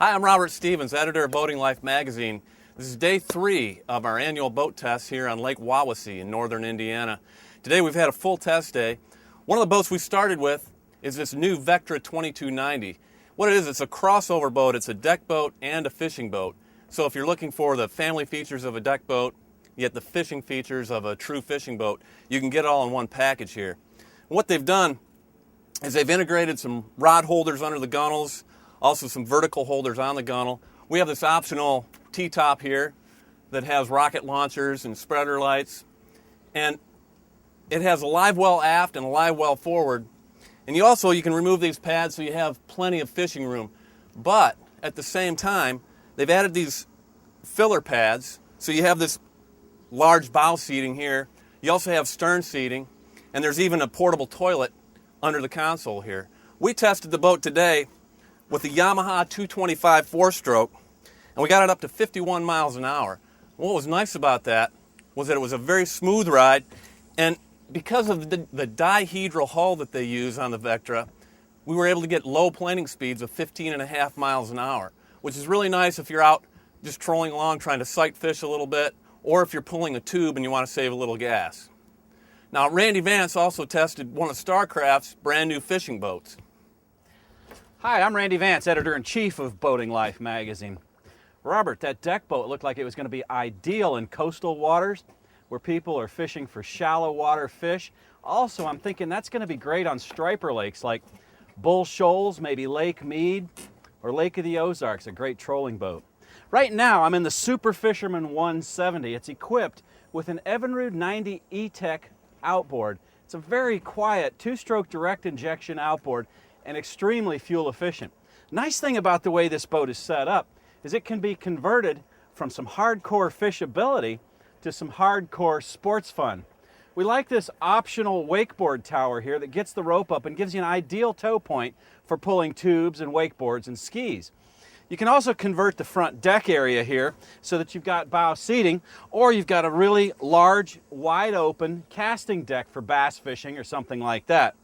Hi, I'm Robert Stevens, editor of Boating Life magazine. This is day 3 of our annual boat test here on Lake Wawasee in northern Indiana. Today we've had a full test day. One of the boats we started with is this new Vector 2290. What it is, it's a crossover boat. It's a deck boat and a fishing boat. So if you're looking for the family features of a deck boat, yet the fishing features of a true fishing boat, you can get it all in one package here. And what they've done is they've integrated some rod holders under the gunnels, also some vertical holders on the gunnel. We have this optional T-top here that has rocket launchers and spreader lights. And it has a live well aft and a live well forward. And you can remove these pads so you have plenty of fishing room. But at the same time, they've added these filler pads. So you have this large bow seating here. You also have stern seating. And there's even a portable toilet under the console here. We tested the boat today with the Yamaha 225 4-stroke, and we got it up to 51 miles an hour. What was nice about that was that it was a very smooth ride, and because of the dihedral hull that they use on the Vectra, we were able to get low planing speeds of 15.5 miles an hour, which is really nice if you're out just trolling along trying to sight fish a little bit, or if you're pulling a tube and you want to save a little gas. Now, Randy Vance also tested one of Starcraft's brand new fishing boats. Hi, I'm Randy Vance, editor-in-chief of Boating Life magazine. Robert, that deck boat looked like it was going to be ideal in coastal waters where people are fishing for shallow water fish. Also, I'm thinking that's going to be great on striper lakes like Bull Shoals, maybe Lake Mead, or Lake of the Ozarks, a great trolling boat. Right now, I'm in the Super Fisherman 170. It's equipped with an Evinrude 90 E-Tech outboard. It's a very quiet 2-stroke direct injection outboard and extremely fuel efficient. Nice thing about the way this boat is set up is it can be converted from some hardcore fishability to some hardcore sports fun. We like this optional wakeboard tower here that gets the rope up and gives you an ideal tow point for pulling tubes and wakeboards and skis. You can also convert the front deck area here so that you've got bow seating, or you've got a really large, wide open casting deck for bass fishing or something like that.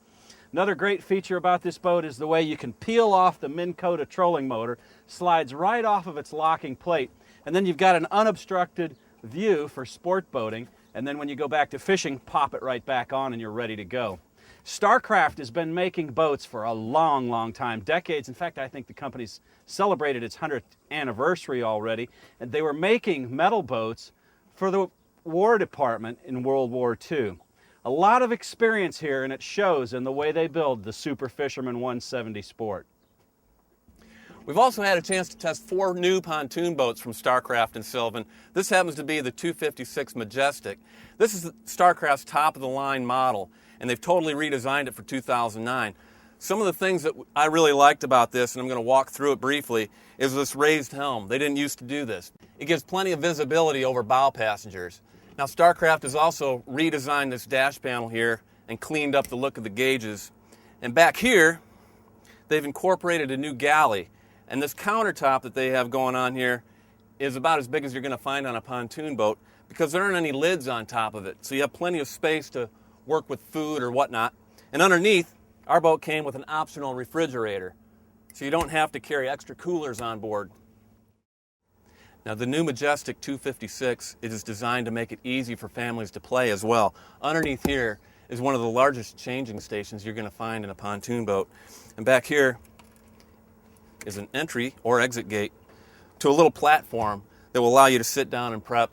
Another great feature about this boat is the way you can peel off the Minn Kota trolling motor, slides right off of its locking plate, and then you've got an unobstructed view for sport boating, and then when you go back to fishing, pop it right back on and you're ready to go. Starcraft has been making boats for a long, long time, decades. In fact, I think the company's celebrated its 100th anniversary already, and they were making metal boats for the War Department in World War II. A lot of experience here, and it shows in the way they build the Super Fisherman 170 Sport. We've also had a chance to test 4 new pontoon boats from Starcraft and Sylvan. This happens to be the 256 Majestic. This is Starcraft's top-of-the-line model, and they've totally redesigned it for 2009. Some of the things that I really liked about this, and I'm going to walk through it briefly, is this raised helm. They didn't used to do this. It gives plenty of visibility over bow passengers. Now, Starcraft has also redesigned this dash panel here and cleaned up the look of the gauges. And back here, they've incorporated a new galley. And this countertop that they have going on here is about as big as you're going to find on a pontoon boat because there aren't any lids on top of it. So you have plenty of space to work with food or whatnot. And underneath, our boat came with an optional refrigerator. So you don't have to carry extra coolers on board. Now, the new Majestic 256 is designed to make it easy for families to play as well. Underneath here is one of the largest changing stations you're going to find in a pontoon boat. And back here is an entry or exit gate to a little platform that will allow you to sit down and prep,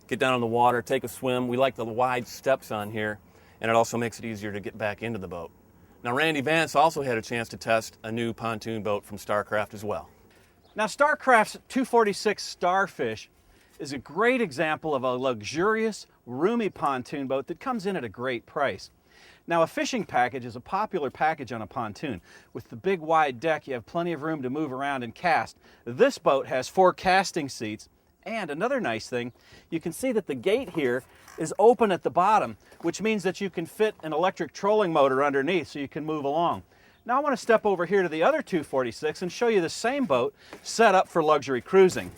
get down in the water, take a swim. We like the wide steps on here, and it also makes it easier to get back into the boat. Now, Randy Vance also had a chance to test a new pontoon boat from Starcraft as well. Now, Starcraft's 246 Starfish is a great example of a luxurious, roomy pontoon boat that comes in at a great price. Now, a fishing package is a popular package on a pontoon. With the big wide deck, you have plenty of room to move around and cast. This boat has 4 casting seats, and another nice thing, you can see that the gate here is open at the bottom, which means that you can fit an electric trolling motor underneath so you can move along. Now I want to step over here to the other 246 and show you the same boat set up for luxury cruising.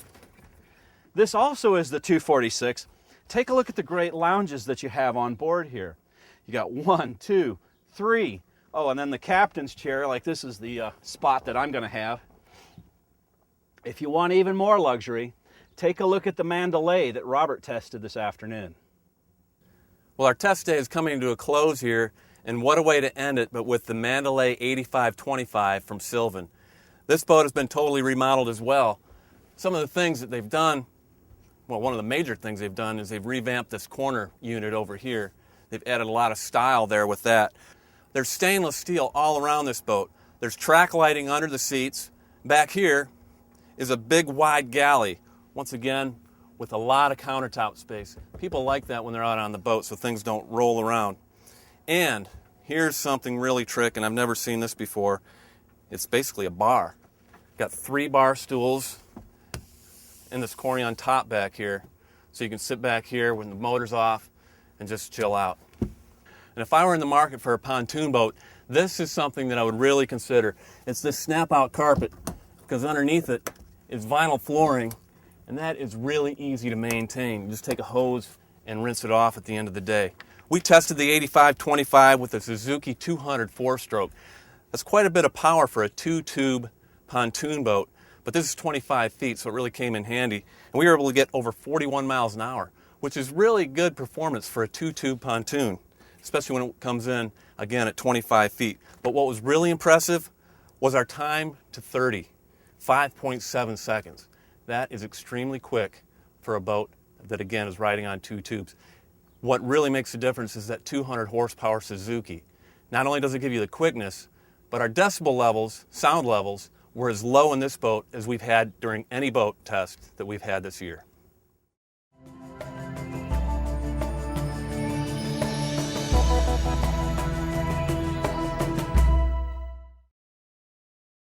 This also is the 246. Take a look at the great lounges that you have on board here. You got 1, 2, 3. Oh, and then the captain's chair, like this is the spot that I'm going to have. If you want even more luxury, take a look at the Mandalay that Robert tested this afternoon. Well, our test day is coming to a close here, and what a way to end it but with the Mandalay 8525 from Sylvan. This boat has been totally remodeled as well. Some of the things that they've done, well, one of the major things they've done is they've revamped this corner unit over here. They've added a lot of style there with that. There's stainless steel all around this boat. There's track lighting under the seats. Back here is a big wide galley, once again with a lot of countertop space. People like that when they're out on the boat so things don't roll around. And here's something really trick, and I've never seen this before. It's basically a bar. Got 3 bar stools and this Corian top back here, so you can sit back here when the motor's off and just chill out. And if I were in the market for a pontoon boat, this is something that I would really consider. It's this snap-out carpet, because underneath it is vinyl flooring, and that is really easy to maintain. You just take a hose and rinse it off at the end of the day. We tested the 8525 with a Suzuki 200 4-stroke. That's quite a bit of power for a 2-tube pontoon boat, but this is 25 feet, so it really came in handy. And we were able to get over 41 miles an hour, which is really good performance for a 2-tube pontoon, especially when it comes in, again, at 25 feet. But what was really impressive was our time to 30, 5.7 seconds. That is extremely quick for a boat that, again, is riding on 2 tubes. What really makes a difference is that 200 horsepower Suzuki. Not only does it give you the quickness, but our decibel levels, sound levels, were as low in this boat as we've had during any boat test that we've had this year.